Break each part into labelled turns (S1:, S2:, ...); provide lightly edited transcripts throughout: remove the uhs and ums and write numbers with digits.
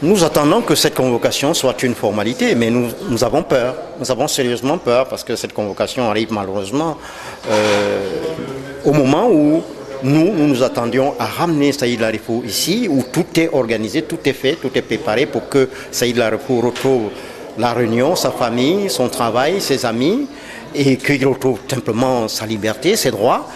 S1: Nous attendons que cette convocation soit une formalité, mais nous avons peur. Nous avons sérieusement peur parce que cette convocation arrive malheureusement au moment où nous attendions à ramener Saïd Larifou ici, où tout est organisé, tout est fait, tout est préparé pour que Saïd Larifou retrouve la Réunion, sa famille, son travail, ses amis, et qu'il retrouve simplement sa liberté, ses droits.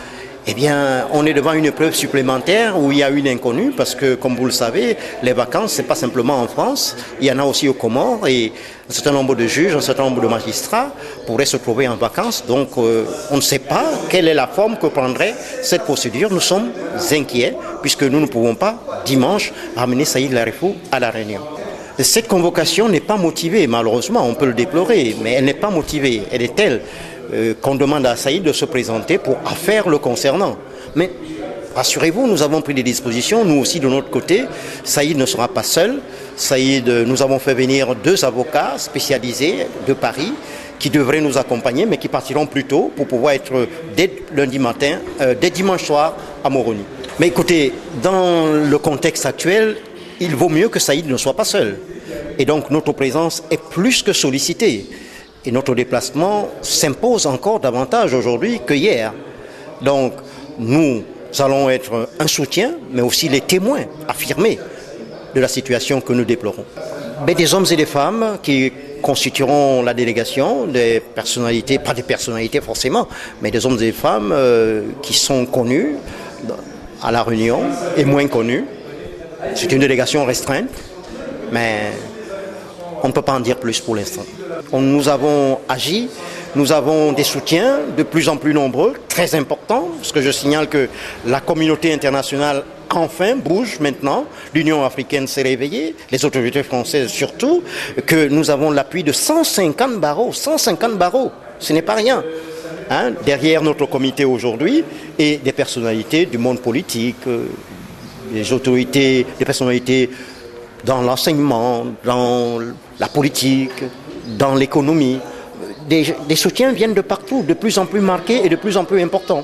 S1: Eh bien, on est devant une épreuve supplémentaire où il y a une inconnue parce que, comme vous le savez, les vacances, ce n'est pas simplement en France, il y en a aussi aux Comores et un certain nombre de juges, un certain nombre de magistrats pourraient se trouver en vacances. Donc, on ne sait pas quelle est la forme que prendrait cette procédure. Nous sommes inquiets puisque nous ne pouvons pas, dimanche, ramener Saïd Larifou à La Réunion. Cette convocation n'est pas motivée, malheureusement, on peut le déplorer, mais elle n'est pas motivée. Elle est telle qu'on demande à Saïd de se présenter pour affaire le concernant. Mais rassurez-vous, nous avons pris des dispositions, nous aussi de notre côté. Saïd ne sera pas seul. Saïd, nous avons fait venir 2 avocats spécialisés de Paris qui devraient nous accompagner, mais qui partiront plus tôt pour pouvoir être dès lundi matin, dès dimanche soir à Moroni. Mais écoutez, dans le contexte actuel, il vaut mieux que Saïd ne soit pas seul. Et donc notre présence est plus que sollicitée. Et notre déplacement s'impose encore davantage aujourd'hui que hier. Donc nous allons être un soutien, mais aussi les témoins affirmés de la situation que nous déplorons. Mais des hommes et des femmes qui constitueront la délégation, des personnalités, pas des personnalités forcément, mais des hommes et des femmes qui sont connus à La Réunion et moins connus. C'est une délégation restreinte, mais on ne peut pas en dire plus pour l'instant. Nous avons agi, nous avons des soutiens de plus en plus nombreux, très importants, parce que je signale que la communauté internationale enfin bouge maintenant, l'Union africaine s'est réveillée, les autorités françaises surtout, que nous avons l'appui de 150 barreaux, ce n'est pas rien. Derrière notre comité aujourd'hui, et des personnalités du monde politique, des autorités, des personnalités dans l'enseignement, dans la politique, dans l'économie. Des soutiens viennent de partout, de plus en plus marqués et de plus en plus importants.